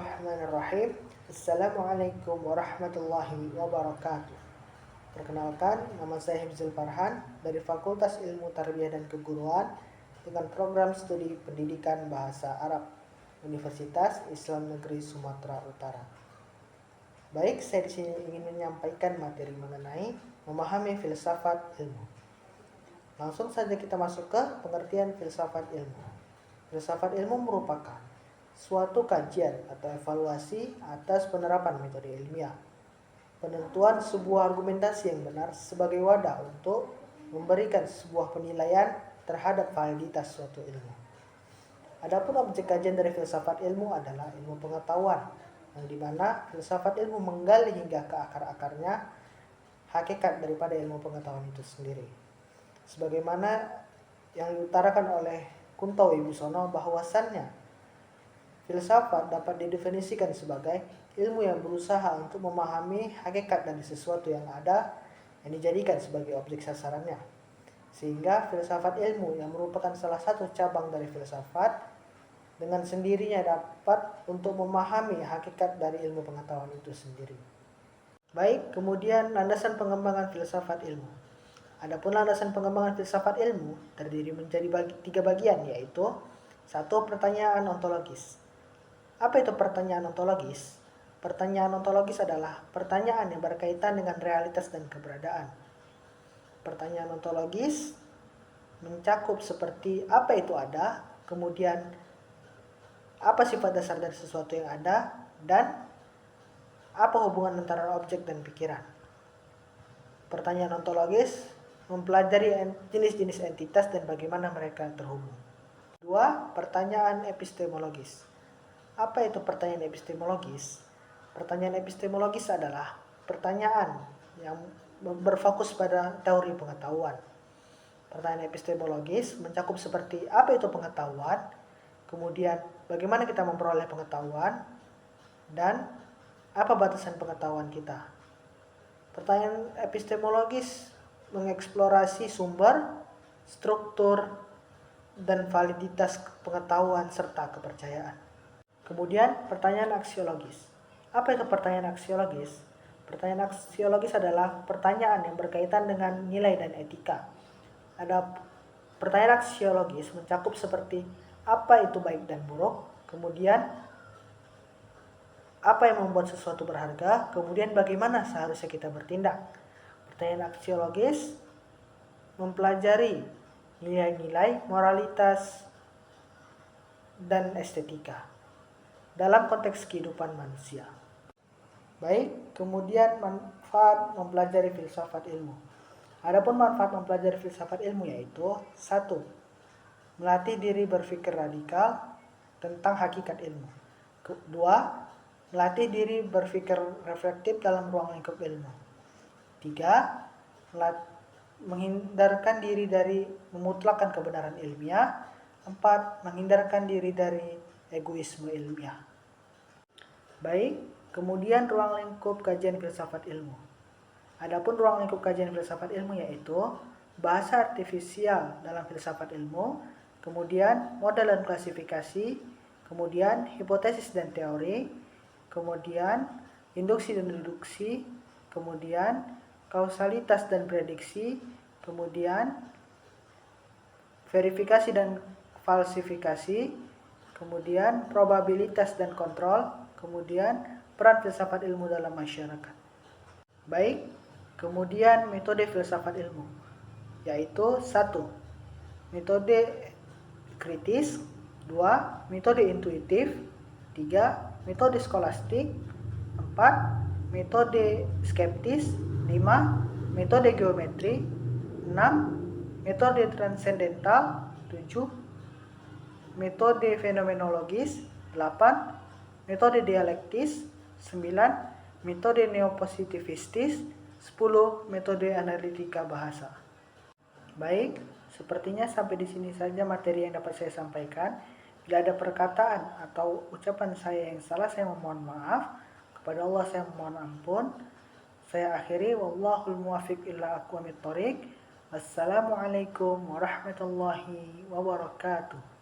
Bismillahirrahmanirrahim. Assalamualaikum warahmatullahi wabarakatuh. Perkenalkan, nama saya Hifzul Farhan dari Fakultas Ilmu Tarbiyah dan Keguruan dengan program studi Pendidikan Bahasa Arab Universitas Islam Negeri Sumatera Utara. Baik, saya di sini ingin menyampaikan materi mengenai memahami filsafat ilmu. Langsung saja kita masuk ke pengertian filsafat ilmu. Filsafat ilmu merupakan suatu kajian atau evaluasi atas penerapan metode ilmiah, penentuan sebuah argumentasi yang benar sebagai wadah untuk memberikan sebuah penilaian terhadap validitas suatu ilmu. Adapun objek kajian dari filsafat ilmu adalah ilmu pengetahuan, yang dimana filsafat ilmu menggali hingga ke akar-akarnya hakikat daripada ilmu pengetahuan itu sendiri. Sebagaimana yang diutarakan oleh Kunto Wibisono bahwasannya filsafat dapat didefinisikan sebagai ilmu yang berusaha untuk memahami hakikat dari sesuatu yang ada yang dijadikan sebagai objek sasarannya. Sehingga filsafat ilmu yang merupakan salah satu cabang dari filsafat dengan sendirinya dapat untuk memahami hakikat dari ilmu pengetahuan itu sendiri. Baik, kemudian landasan pengembangan filsafat ilmu. Adapun landasan pengembangan filsafat ilmu terdiri menjadi tiga bagian, yaitu 1. Pertanyaan ontologis. Apa itu pertanyaan ontologis? Pertanyaan ontologis adalah pertanyaan yang berkaitan dengan realitas dan keberadaan. Pertanyaan ontologis mencakup seperti apa itu ada, kemudian apa sifat dasar dari sesuatu yang ada, dan apa hubungan antara objek dan pikiran. Pertanyaan ontologis mempelajari jenis-jenis entitas dan bagaimana mereka terhubung. 2. Pertanyaan epistemologis. Apa itu pertanyaan epistemologis? Pertanyaan epistemologis adalah pertanyaan yang berfokus pada teori pengetahuan. Pertanyaan epistemologis mencakup seperti apa itu pengetahuan, kemudian bagaimana kita memperoleh pengetahuan, dan apa batasan pengetahuan kita. Pertanyaan epistemologis mengeksplorasi sumber, struktur, dan validitas pengetahuan serta kepercayaan. Kemudian pertanyaan aksiologis. Apa itu pertanyaan aksiologis? Pertanyaan aksiologis adalah pertanyaan yang berkaitan dengan nilai dan etika. Ada pertanyaan aksiologis mencakup seperti apa itu baik dan buruk, kemudian apa yang membuat sesuatu berharga, kemudian bagaimana seharusnya kita bertindak. Pertanyaan aksiologis mempelajari nilai-nilai, moralitas, dan estetika dalam konteks kehidupan manusia. Baik, kemudian manfaat mempelajari filsafat ilmu. Adapun manfaat mempelajari filsafat ilmu yaitu 1. Melatih diri berpikir radikal tentang hakikat ilmu. 2. Melatih diri berpikir reflektif dalam ruang lingkup ilmu. 3. Menghindarkan diri dari memutlakkan kebenaran ilmiah. 4. Menghindarkan diri dari egoisme ilmiah. Baik, kemudian ruang lingkup kajian filsafat ilmu. Adapun ruang lingkup kajian filsafat ilmu yaitu bahasa artifisial dalam filsafat ilmu, kemudian model dan klasifikasi, kemudian hipotesis dan teori, kemudian induksi dan deduksi, kemudian kausalitas dan prediksi, kemudian verifikasi dan falsifikasi, kemudian probabilitas dan kontrol, kemudian peran filsafat ilmu dalam masyarakat. Baik, kemudian metode filsafat ilmu yaitu 1. Metode kritis, 2. Metode intuitif, 3. Metode skolastik, 4. Metode skeptis, 5. Metode geometri, 6. Metode transendental, 7. Metode fenomenologis, 8. Metode dialektis, 9. Metode neopositivistis, 10. Metode analitika bahasa. Baik, sepertinya sampai di sini saja materi yang dapat saya sampaikan. Bila ada perkataan atau ucapan saya yang salah, saya memohon maaf. Kepada Allah saya memohon ampun. Saya akhiri, wallahul muwaffiq ila aqwamit thoriq. Wassalamualaikum warahmatullahi wabarakatuh.